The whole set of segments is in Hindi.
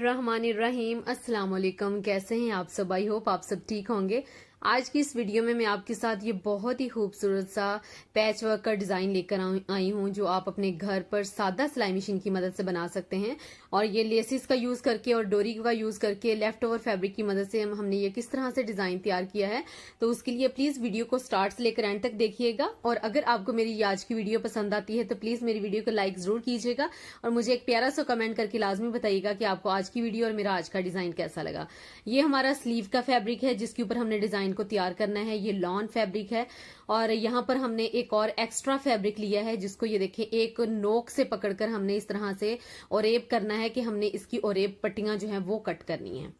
बिस्मिल्लाहिर्रहमानिर्रहीम। अस्सलाम वालेकुम। कैसे हैं आप सब? आई होप आप सब ठीक होंगे। आज की इस वीडियो में मैं आपके साथ ये बहुत ही खूबसूरत सा पैच वर्क का डिजाइन लेकर आई हूँ जो आप अपने घर पर सादा सिलाई मशीन की मदद से बना सकते हैं। और ये लेसिस का यूज करके और डोरी का यूज करके लेफ्ट ओवर फैब्रिक की मदद से हमने ये किस तरह से डिजाइन तैयार किया है। तो उसके लिए प्लीज वीडियो को स्टार्ट से लेकर एंड तक देखिएगा। और अगर आपको मेरी आज की वीडियो पसंद आती है तो प्लीज मेरी वीडियो को लाइक जरूर कीजिएगा और मुझे एक प्यारा सा कमेंट करके लाजमी बताइएगा कि आपको आज की वीडियो और मेरा आज का डिजाइन कैसा लगा। ये हमारा स्लीव का फैब्रिक है जिसके ऊपर हमने डिजाइन को तैयार करना है। ये लॉन फैब्रिक है और यहाँ पर हमने एक और एक्स्ट्रा फैब्रिक लिया है जिसको ये देखें एक नोक से पकड़कर हमने इस तरह से ओरेब करना है कि हमने इसकी ओरेब पट्टियां जो है वो कट करनी है।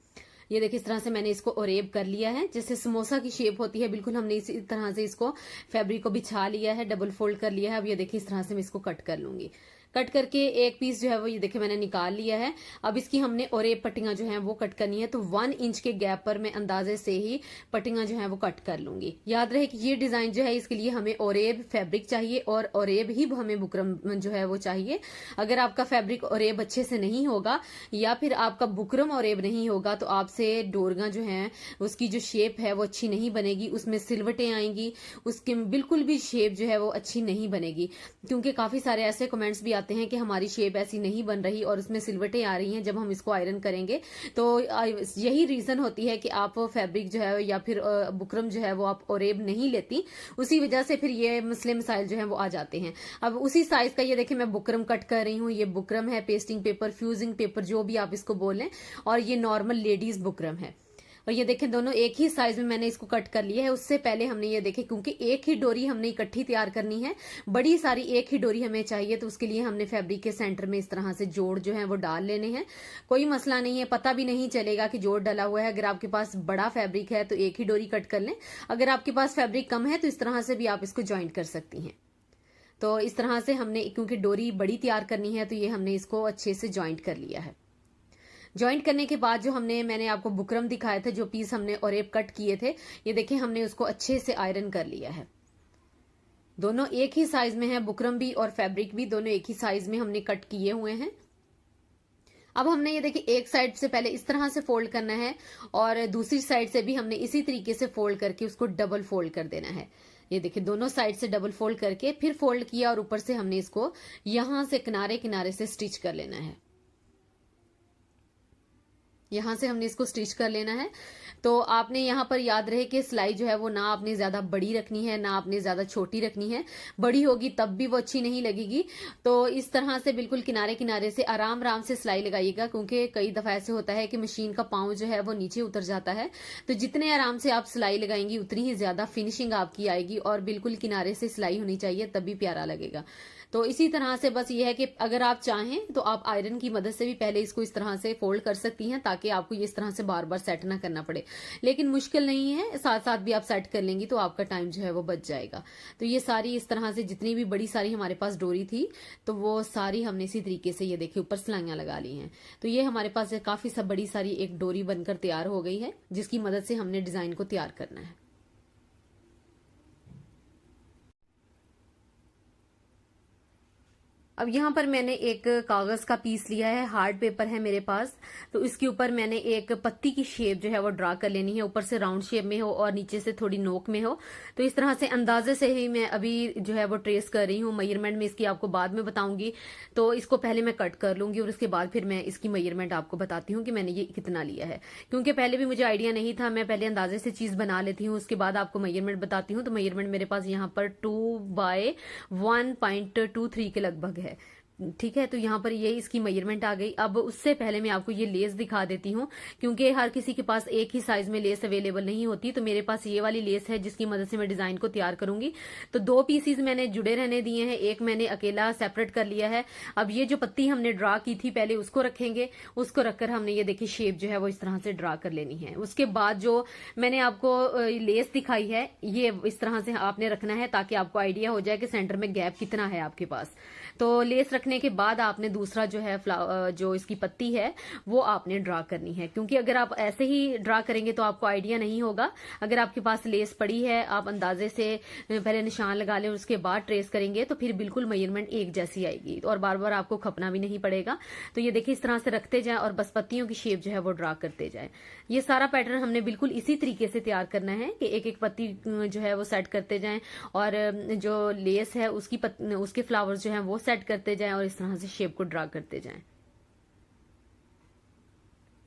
ये देखिए इस तरह से मैंने इसको ओरेब कर लिया है जैसे समोसा की शेप होती है, बिल्कुल हमने इसी तरह से इसको फैब्रिक को बिछा लिया है, डबल फोल्ड कर लिया है। अब ये देखिए इस तरह से मैं इसको कट कर लूंगी। कट करके एक पीस जो है वो ये देखिए मैंने निकाल लिया है। अब इसकी हमने ओरेब पट्टियां जो हैं वो कट करनी है। तो 1 इंच के गैप पर मैं अंदाजे से ही पट्टियां जो हैं वो कट कर लूंगी। याद रहे कि ये डिजाइन जो है इसके लिए हमें ओरेब फैब्रिक चाहिए और ओरेब ही हमें बुकरम जो है वो चाहिए। अगर आपका फैब्रिक ओरेब अच्छे से नहीं होगा या फिर आपका बुकरम ओरेब नहीं होगा तो आपसे डोरगा जो है उसकी जो शेप है वो अच्छी नहीं बनेगी, उसमें सिलवटें आएंगी, उसकी बिल्कुल भी शेप जो है वो अच्छी नहीं बनेगी। क्योंकि काफी सारे ऐसे कमेंट्स भी आते हैं कि हमारी शेप ऐसी नहीं बन रही और उसमें सिलवटें आ रही हैं जब हम इसको आयरन करेंगे। तो यही रीजन होती है कि आप फैब्रिक जो है या फिर बुकरम जो है वो आप ओरेब नहीं लेती, उसी वजह से फिर ये मसले मसाइल जो है वो आ जाते हैं। अब उसी साइज का ये देखिए मैं बुकरम कट कर रही हूँ। ये बुकरम है, पेस्टिंग पेपर, फ्यूजिंग पेपर, जो भी आप इसको बोलें, और ये नॉर्मल लेडीज बुकरम है। और ये देखें दोनों एक ही साइज में मैंने इसको कट कर लिया है। उससे पहले हमने ये देखे क्योंकि एक ही डोरी हमने इकट्ठी तैयार करनी है, बड़ी सारी एक ही डोरी हमें चाहिए, तो उसके लिए हमने फैब्रिक के सेंटर में इस तरह से जोड़ जो है वो डाल लेने हैं। कोई मसला नहीं है, पता भी नहीं चलेगा कि जोड़ डला हुआ है। अगर आपके पास बड़ा फैब्रिक है तो एक ही डोरी कट कर लें, अगर आपके पास फैब्रिक कम है तो इस तरह से भी आप इसको ज्वाइंट कर सकती हैं। तो इस तरह से हमने क्योंकि डोरी बड़ी तैयार करनी है तो ये हमने इसको अच्छे से ज्वाइंट कर लिया है। ज्वाइंट करने के बाद जो मैंने आपको बुकरम दिखाए थे, जो पीस हमने ओरेब कट किए थे, ये देखें हमने उसको अच्छे से आयरन कर लिया है। दोनों एक ही साइज में है, बुकरम भी और फैब्रिक भी दोनों एक ही साइज में हमने कट किए हुए हैं। अब हमने ये देखिए एक साइड से पहले इस तरह से फोल्ड करना है और दूसरी साइड से भी हमने इसी तरीके से फोल्ड करके उसको डबल फोल्ड कर देना है। ये देखिए दोनों साइड से डबल फोल्ड करके फिर फोल्ड किया और ऊपर से हमने इसको यहां से किनारे किनारे से स्टिच कर लेना है। यहां से हमने इसको स्टिच कर लेना है। तो आपने यहां पर याद रहे कि सिलाई जो है वो ना आपने ज्यादा बड़ी रखनी है ना आपने ज्यादा छोटी रखनी है। बड़ी होगी तब भी वो अच्छी नहीं लगेगी। तो इस तरह से बिल्कुल किनारे किनारे से आराम आराम से सिलाई लगाइएगा, क्योंकि कई दफा ऐसे होता है कि मशीन का पांव जो है वो नीचे उतर जाता है। तो जितने आराम से आप सिलाई लगाएंगी उतनी ही ज्यादा फिनिशिंग आपकी आएगी और बिल्कुल किनारे से सिलाई होनी चाहिए तभी प्यारा लगेगा। तो इसी तरह से बस ये है कि अगर आप चाहें तो आप आयरन की मदद से भी पहले इसको इस तरह से फोल्ड कर सकती हैं ताकि आपको ये इस तरह से बार बार सेट ना करना पड़े। लेकिन मुश्किल नहीं है, साथ साथ भी आप सेट कर लेंगी तो आपका टाइम जो है वो बच जाएगा। तो ये सारी इस तरह से जितनी भी बड़ी सारी हमारे पास डोरी थी तो वो सारी हमने इसी तरीके से ये देखिए ऊपर सिलाइयां लगा ली हैं। तो ये हमारे पास काफी सब बड़ी सारी एक डोरी बनकर तैयार हो गई है जिसकी मदद से हमने डिजाइन को तैयार करना है। अब यहाँ पर मैंने एक कागज का पीस लिया है, हार्ड पेपर है मेरे पास। तो इसके ऊपर मैंने एक पत्ती की शेप जो है वो ड्रा कर लेनी है, ऊपर से राउंड शेप में हो और नीचे से थोड़ी नोक में हो। तो इस तरह से अंदाजे से ही मैं अभी जो है वो ट्रेस कर रही हूँ। मेजरमेंट में इसकी आपको बाद में बताऊंगी। तो इसको पहले मैं कट कर लूंगी और उसके बाद फिर मैं इसकी मेजरमेंट आपको बताती हूँ कि मैंने ये कितना लिया है। क्योंकि पहले भी मुझे आइडिया नहीं था, मैं पहले अंदाजे से चीज बना लेती हूँ, उसके बाद आपको मेजरमेंट बताती हूँ। तो मेजरमेंट मेरे पास यहाँ पर 2/1.23 के लगभग है। ठीक है, तो यहाँ पर ये इसकी मेजरमेंट आ गई। अब उससे पहले मैं आपको ये लेस दिखा देती हूँ, क्योंकि हर किसी के पास एक ही साइज में लेस अवेलेबल नहीं होती। तो मेरे पास ये वाली लेस है जिसकी मदद से मैं डिजाइन को तैयार करूंगी। तो 2 पीसीज मैंने जुड़े रहने दिए हैं, एक मैंने अकेला सेपरेट कर लिया है। अब ये जो पत्ती हमने ड्रा की थी पहले उसको रखेंगे, उसको रखकर हमने ये देखिए शेप जो है वो इस तरह से ड्रा कर लेनी है। उसके बाद जो मैंने आपको लेस दिखाई है ये इस तरह से आपने रखना है ताकि आपको आइडिया हो जाए कि सेंटर में गैप कितना है आपके पास। तो लेस रखने रखने के बाद आपने दूसरा जो है जो इसकी पत्ती है वो आपने ड्रा करनी है, क्योंकि अगर आप ऐसे ही ड्रा करेंगे तो आपको आइडिया नहीं होगा। अगर आपके पास लेस पड़ी है, आप अंदाजे से पहले निशान लगा लें और उसके बाद ट्रेस करेंगे तो फिर बिल्कुल मेजरमेंट एक जैसी आएगी और बार बार आपको खपना भी नहीं पड़ेगा। तो ये देखिए इस तरह से रखते जाएं और बस पत्तियों की शेप जो है वो ड्रा करते जाएं। ये सारा पैटर्न हमने बिल्कुल इसी तरीके से तैयार करना है कि एक एक पत्ती जो है वो सेट करते जाएं और जो लेस है उसके फ्लावर्स जो है वो सेट करते जाएं और इस तरह से शेप को ड्रा करते जाएं।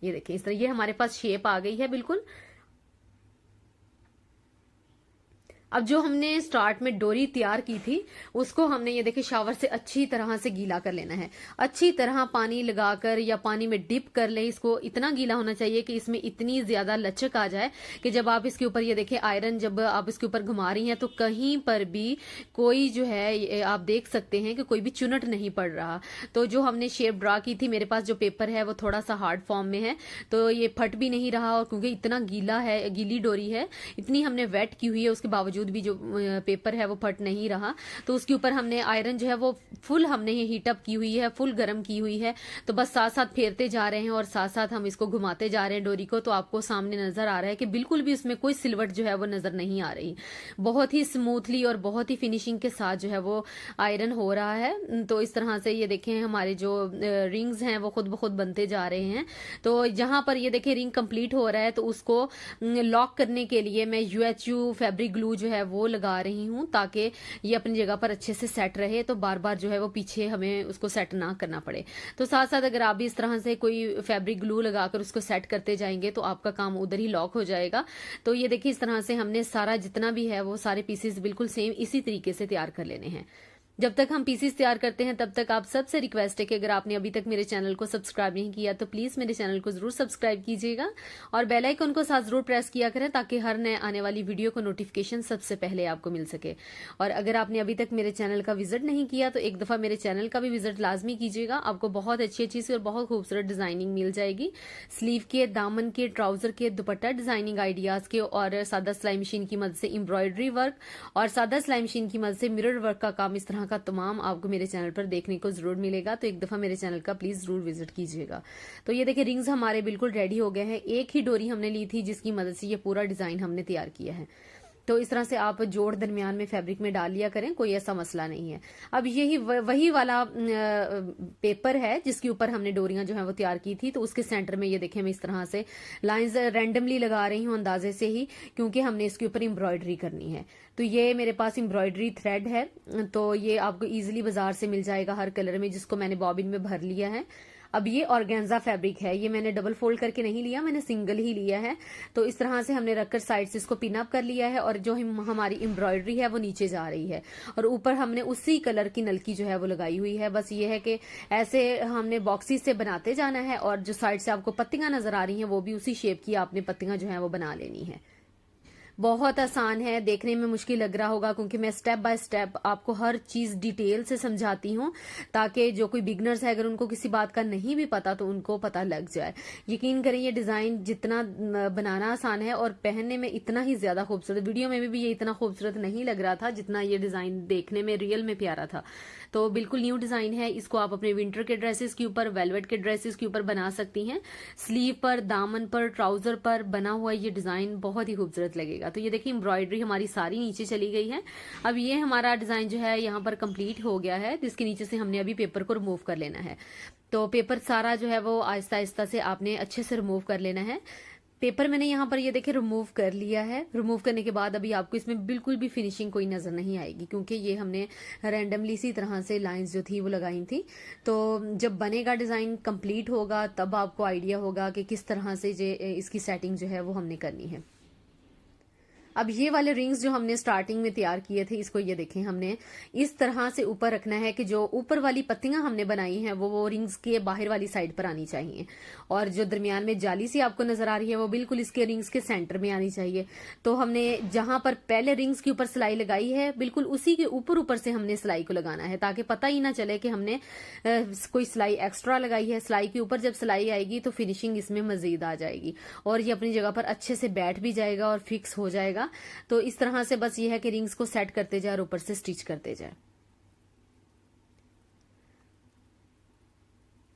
ये देखिए इस तरह ये हमारे पास शेप आ गई है बिल्कुल। अब जो हमने स्टार्ट में डोरी तैयार की थी उसको हमने ये देखिए शावर से अच्छी तरह से गीला कर लेना है। अच्छी तरह पानी लगाकर या पानी में डिप कर ले, इसको इतना गीला होना चाहिए कि इसमें इतनी ज्यादा लचक आ जाए कि जब आप इसके ऊपर ये देखिए आयरन जब आप इसके ऊपर घुमा रही हैं तो कहीं पर भी कोई जो है आप देख सकते हैं कि कोई भी चुनट नहीं पड़ रहा। तो जो हमने शेप ड्रा की थी, मेरे पास जो पेपर है वो थोड़ा सा हार्ड फॉर्म में है तो ये फट भी नहीं रहा, और क्योंकि इतना गीला है, गीली डोरी है, इतनी हमने वेट की हुई है, उसके बावजूद भी जो पेपर है वो फट नहीं रहा। तो उसके ऊपर हमने आयरन जो है वो फुल हमने हीट अप की हुई है, फुल गर्म की हुई है। तो बस साथ साथ फेरते जा रहे हैं और साथ साथ हम इसको घुमाते जा रहे हैं डोरी को। तो आपको सामने नजर आ रहा है कि बिल्कुल भी उसमें कोई सिलवट जो है वो नजर नहीं आ रही, बहुत ही स्मूथली और बहुत ही फिनिशिंग के साथ जो है वो आयरन हो रहा है। तो इस तरह से ये देखें हमारे जो रिंग्स हैं वो खुद ब खुद बनते जा रहे हैं। तो जहां पर ये देखें रिंग कंप्लीट हो रहा है तो उसको लॉक करने के लिए मैं UHU फैब्रिक ग्लू जो है वो लगा रही हूं ताकि ये अपनी जगह पर अच्छे से सेट रहे, तो बार बार जो है वो पीछे हमें उसको सेट ना करना पड़े। तो साथ साथ अगर आप भी इस तरह से कोई फैब्रिक ग्लू लगाकर उसको सेट करते जाएंगे तो आपका काम उधर ही लॉक हो जाएगा। तो ये देखिए इस तरह से हमने सारा जितना भी है वो सारे पीसेस बिल्कुल सेम इसी तरीके से तैयार कर लेने हैं। जब तक हम पीसीस तैयार करते हैं तब तक आप सबसे रिक्वेस्ट है कि अगर आपने अभी तक मेरे चैनल को सब्सक्राइब नहीं किया तो प्लीज मेरे चैनल को जरूर सब्सक्राइब कीजिएगा और बेल आइकन को साथ जरूर प्रेस किया करें ताकि हर नए आने वाली वीडियो को नोटिफिकेशन सबसे पहले आपको मिल सके। और अगर आपने अभी तक मेरे चैनल का विजिट नहीं किया तो एक दफा मेरे चैनल का भी विजिट लाजमी कीजिएगा। आपको बहुत अच्छी अच्छी सी और बहुत खूबसूरत डिजाइनिंग मिल जाएगी, स्लीव के, दामन के, ट्राउजर के, दुपट्टा डिजाइनिंग आइडियाज के, और सादा सिलाई मशीन की मदद से एम्ब्रॉयडरी वर्क और सादा सिलाई मशीन की मदद से मिरर वर्क का काम, इस तरह का तमाम आपको मेरे चैनल पर देखने को जरूर मिलेगा। तो एक दफा मेरे चैनल का प्लीज जरूर विजिट कीजिएगा। तो ये देखिए रिंग्स हमारे बिल्कुल रेडी हो गए हैं। एक ही डोरी हमने ली थी जिसकी मदद से ये पूरा डिजाइन हमने तैयार किया है। तो इस तरह से आप जोड़ दरमियान में फैब्रिक में डाल लिया करें, कोई ऐसा मसला नहीं है। अब यही वही वाला पेपर है जिसके ऊपर हमने डोरियां जो है वो तैयार की थी। तो उसके सेंटर में ये देखें मैं इस तरह से लाइंस रैंडमली लगा रही हूं अंदाजे से ही, क्योंकि हमने इसके ऊपर एम्ब्रॉयडरी करनी है। तो ये मेरे पास एम्ब्रॉयडरी थ्रेड है, तो ये आपको इजीली बाजार से मिल जाएगा हर कलर में, जिसको मैंने बॉबिन में भर लिया है। अब ये ऑर्गेन्जा फैब्रिक है, ये मैंने डबल फोल्ड करके नहीं लिया, मैंने सिंगल ही लिया है। तो इस तरह से हमने रखकर साइड से इसको पिन अप कर लिया है और जो हमारी एम्ब्रॉयडरी है वो नीचे जा रही है और ऊपर हमने उसी कलर की नलकी जो है वो लगाई हुई है। बस ये है कि ऐसे हमने बॉक्सेस से बनाते जाना है और जो साइड से आपको पत्तियां नजर आ रही हैं वो भी उसी शेप की आपने पत्तियां जो है वो बना लेनी है। बहुत आसान है, देखने में मुश्किल लग रहा होगा क्योंकि मैं स्टेप बाय स्टेप आपको हर चीज डिटेल से समझाती हूँ ताकि जो कोई बिगनर्स है अगर उनको किसी बात का नहीं भी पता तो उनको पता लग जाए। यकीन करें ये डिजाइन जितना बनाना आसान है और पहनने में इतना ही ज्यादा खूबसूरत, वीडियो में भी ये इतना खूबसूरत नहीं लग रहा था जितना ये डिजाइन देखने में रियल में प्यारा था। तो बिल्कुल न्यू डिजाइन है, इसको आप अपने विंटर के ड्रेसेस के ऊपर, वेलवेट के ड्रेसेस के ऊपर बना सकती हैं। स्लीव पर, दामन पर, ट्राउजर पर बना हुआ ये डिजाइन बहुत ही खूबसूरत लगेगा। तो ये देखिए एम्ब्रॉयडरी हमारी सारी नीचे चली गई है। अब ये हमारा डिजाइन जो है यहाँ पर कंप्लीट हो गया है, जिसके नीचे से हमने अभी पेपर को रिमूव कर लेना है। तो पेपर सारा जो है वो आहिस्ता आहिस्ता से आपने अच्छे से रिमूव कर लेना है। पेपर मैंने यहाँ पर ये देखिए रिमूव कर लिया है। रिमूव करने के बाद अभी आपको इसमें बिल्कुल भी फिनिशिंग कोई नजर नहीं आएगी क्योंकि ये हमने रैंडमली इसी तरह से लाइंस जो थी वो लगाई थी। तो जब बनेगा डिजाइन कंप्लीट होगा तब आपको आइडिया होगा कि किस तरह से इसकी सेटिंग जो है वो हमने करनी है। अब ये वाले रिंग्स जो हमने स्टार्टिंग में तैयार किए थे, इसको ये देखें हमने इस तरह से ऊपर रखना है कि जो ऊपर वाली पत्तियां हमने बनाई हैं वो रिंग्स के बाहर वाली साइड पर आनी चाहिए और जो दरमियान में जाली सी आपको नजर आ रही है वो बिल्कुल इसके रिंग्स के सेंटर में आनी चाहिए। तो हमने जहां पर पहले रिंग्स के ऊपर सिलाई लगाई है बिल्कुल उसी के ऊपर ऊपर से हमने सिलाई को लगाना है ताकि पता ही ना चले कि हमने कोई सिलाई एक्स्ट्रा लगाई है। सिलाई के ऊपर जब सिलाई आएगी तो फिनिशिंग इसमें मजीद आ जाएगी और ये अपनी जगह पर अच्छे से बैठ भी जाएगा और फिक्स हो जाएगा। तो इस तरह से बस ये है कि रिंग्स को सेट करते जाए और ऊपर से स्टिच करते जाए।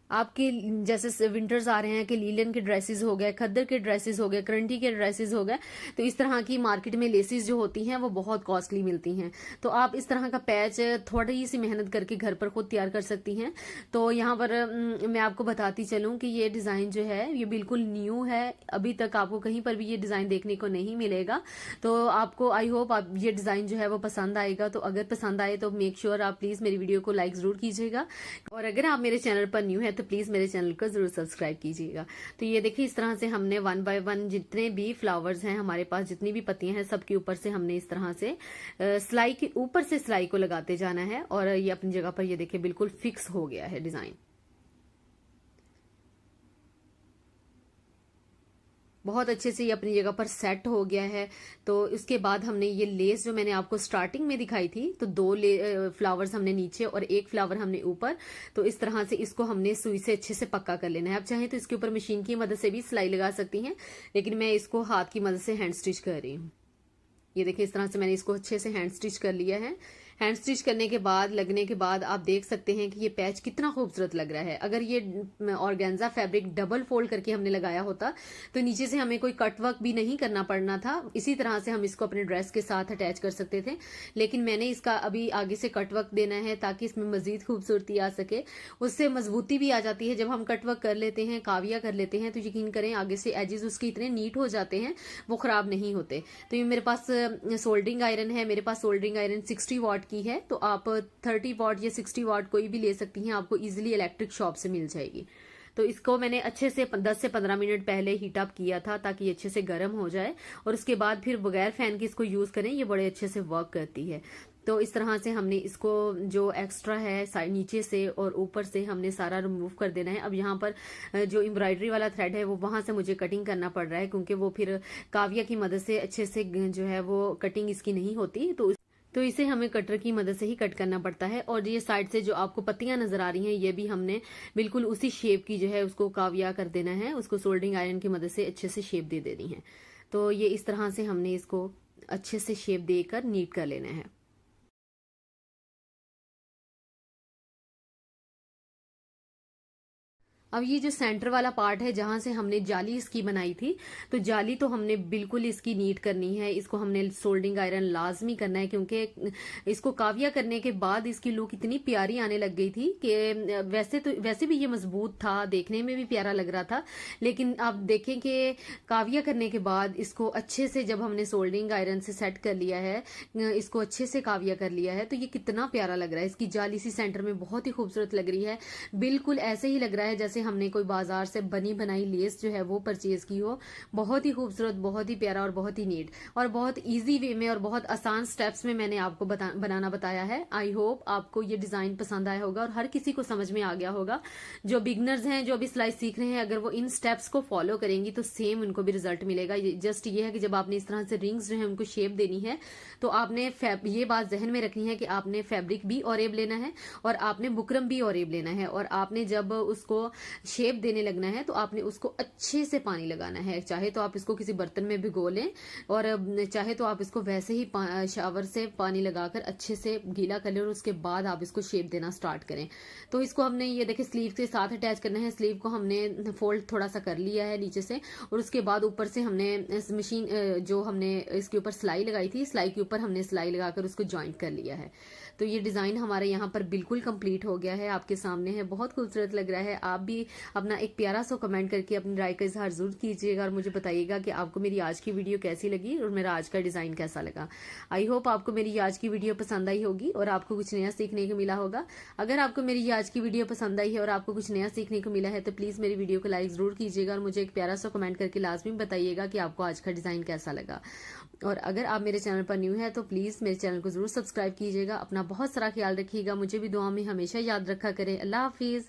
आपके जैसे विंटर्स आ रहे हैं कि लीलन के ड्रेसेस हो गए, खद्दर के ड्रेसेस हो गए, करंटी के ड्रेसेस हो गए, तो इस तरह की मार्केट में लेसेस जो होती हैं वो बहुत कॉस्टली मिलती हैं। तो आप इस तरह का पैच थोड़ी सी मेहनत करके घर पर खुद तैयार कर सकती हैं। तो यहाँ पर मैं आपको बताती चलूँ कि ये डिज़ाइन जो है ये बिल्कुल न्यू है, अभी तक आपको कहीं पर भी ये डिज़ाइन देखने को नहीं मिलेगा। तो आपको आई होप आप ये डिज़ाइन जो है वो पसंद आएगा। तो अगर पसंद आए तो मेक श्योर आप प्लीज़ मेरी वीडियो को लाइक ज़रूर कीजिएगा, और अगर आप मेरे चैनल पर न्यू है तो प्लीज मेरे चैनल को जरूर सब्सक्राइब कीजिएगा। तो ये देखिए इस तरह से हमने 1 बाय 1 जितने भी फ्लावर्स हैं हमारे पास, जितनी भी पत्तियां हैं, सबके ऊपर से हमने इस तरह से सिलाई के ऊपर से सिलाई को लगाते जाना है, और ये अपनी जगह पर ये देखिए बिल्कुल फिक्स हो गया है डिजाइन। बहुत अच्छे से ये अपनी जगह पर सेट हो गया है। तो इसके बाद हमने ये लेस जो मैंने आपको स्टार्टिंग में दिखाई थी, तो 2 फ्लावर्स हमने नीचे और 1 फ्लावर हमने ऊपर, तो इस तरह से इसको हमने सुई से अच्छे से पक्का कर लेना है। आप चाहें तो इसके ऊपर मशीन की मदद से भी सिलाई लगा सकती हैं, लेकिन मैं इसको हाथ की मदद से हैंड स्टिच कर रही हूँ। ये देखिए इस तरह से मैंने इसको अच्छे से हैंड स्टिच कर लिया है। हैंड स्टिच करने के बाद, लगने के बाद आप देख सकते हैं कि ये पैच कितना खूबसूरत लग रहा है। अगर ये ऑर्गेन्जा फैब्रिक डबल फोल्ड करके हमने लगाया होता तो नीचे से हमें कोई कट वर्क भी नहीं करना पड़ना था, इसी तरह से हम इसको अपने ड्रेस के साथ अटैच कर सकते थे। लेकिन मैंने इसका अभी आगे से कट वर्क देना है ताकि इसमें मजीद खूबसूरती आ सके, उससे मजबूती भी आ जाती है। जब हम कट वर्क कर लेते हैं, काविया कर लेते हैं, तो यकीन करें आगे से एजेस उसके इतने नीट हो जाते हैं, वो खराब नहीं होते। तो ये मेरे पास सोल्डरिंग आयरन है, मेरे पास सोल्डरिंग आयरन 60 वाट की है, तो आप 30 वाट या 60 वाट कोई भी ले सकती हैं, आपको इजीली इलेक्ट्रिक शॉप से मिल जाएगी। तो इसको मैंने अच्छे से 10 से 15 मिनट पहले हीट अप किया था ताकि ये अच्छे से गर्म हो जाए, और उसके बाद फिर बगैर फैन के इसको यूज करें, ये बड़े अच्छे से वर्क करती है। तो इस तरह से हमने इसको जो एक्स्ट्रा है साइड नीचे से और ऊपर से हमने सारा रिमूव कर देना है। अब यहाँ पर जो एम्ब्रॉयडरी वाला थ्रेड है वो वहां से मुझे कटिंग करना पड़ रहा है, क्योंकि वो फिर काविया की मदद से अच्छे से जो है वो कटिंग इसकी नहीं होती, तो इसे हमें कटर की मदद से ही कट करना पड़ता है। और ये साइड से जो आपको पत्तियां नजर आ रही हैं, ये भी हमने बिल्कुल उसी शेप की जो है उसको काविया कर देना है, उसको सोल्डरिंग आयरन की मदद से अच्छे से शेप दे देनी है। तो ये इस तरह से हमने इसको अच्छे से शेप देकर नीट कर लेना है। अब ये जो सेंटर वाला पार्ट है जहां से हमने जाली इसकी बनाई थी, तो जाली तो हमने बिल्कुल इसकी नीट करनी है, इसको हमने सोल्डरिंग आयरन लाजमी करना है, क्योंकि इसको काविया करने के बाद इसकी लुक इतनी प्यारी आने लग गई थी कि वैसे भी ये मजबूत था, देखने में भी प्यारा लग रहा था, लेकिन आप देखें कि काविया करने के बाद इसको अच्छे से जब हमने सोल्डरिंग आयरन से सेट कर लिया है, इसको अच्छे से काविया कर लिया है, तो ये कितना प्यारा लग रहा है। इसकी जाली सी सेंटर में बहुत ही खूबसूरत लग रही है, बिल्कुल ऐसे ही लग रहा है जैसे हमने कोई बाजार से बनी बनाई लेस जो है वो परचेज की हो। बहुत ही खूबसूरत, बहुत ही प्यारा और बहुत ही नीट, और बहुत इजी वे में और बहुत आसान स्टेप्स में मैंने आपको बनाना बताया है। आई होप आपको ये डिजाइन पसंद आया होगा और हर किसी को समझ में आ गया होगा। जो बिगनर्स हैं, जो अभी सिलाई सीख रहे हैं, अगर वो इन स्टेप्स को फॉलो करेंगी तो सेम उनको भी रिजल्ट मिलेगा। जस्ट ये है कि जब आपने इस तरह से रिंग्स जो है उनको शेप देनी है, तो आपने ये बात जहन में रखनी है कि आपने फैब्रिक भी ऑरेब लेना है और आपने बुकरम भी ऑरेब लेना है, और आपने जब उसको शेप देने लगना है तो आपने उसको अच्छे से पानी लगाना है। चाहे तो आप इसको किसी बर्तन में भिगो लें, और चाहे तो आप इसको वैसे ही शावर से पानी लगाकर अच्छे से गीला कर लें, और उसके बाद आप इसको शेप देना स्टार्ट करें। तो इसको हमने ये देखिए स्लीव के साथ अटैच करना है। स्लीव को हमने फोल्ड थोड़ा सा कर लिया है नीचे से, और उसके बाद ऊपर से हमने इस मशीन जो हमने इसके ऊपर सिलाई लगाई थी, सिलाई के ऊपर हमने सिलाई लगाकर उसको ज्वाइंट कर लिया है। तो ये डिजाइन हमारे यहाँ पर बिल्कुल कंप्लीट हो गया है, आपके सामने है, बहुत खूबसूरत लग रहा है। आप भी अपना एक प्यारा सा कमेंट करके अपनी राय का इजहार जरूर कीजिएगा, और मुझे बताइएगा कि आपको मेरी आज की वीडियो कैसी लगी और मेरा आज का डिजाइन कैसा लगा। आई होप आपको मेरी आज की वीडियो पसंद आई होगी और आपको कुछ नया सीखने को मिला होगा। अगर आपको मेरी आज की वीडियो पसंद आई है और आपको कुछ नया सीखने को मिला है तो प्लीज मेरी वीडियो को लाइक जरूर कीजिएगा, और मुझे एक प्यारा सा कमेंट करके लाजमी बताइएगा कि आपको आज का डिजाइन कैसा लगा। और अगर आप मेरे चैनल पर न्यू है तो प्लीज मेरे चैनल को जरूर सब्सक्राइब कीजिएगा। अपना बहुत सारा ख्याल रखिएगा, मुझे भी दुआ में हमेशा याद रखा करें। अल्लाह हाफिज।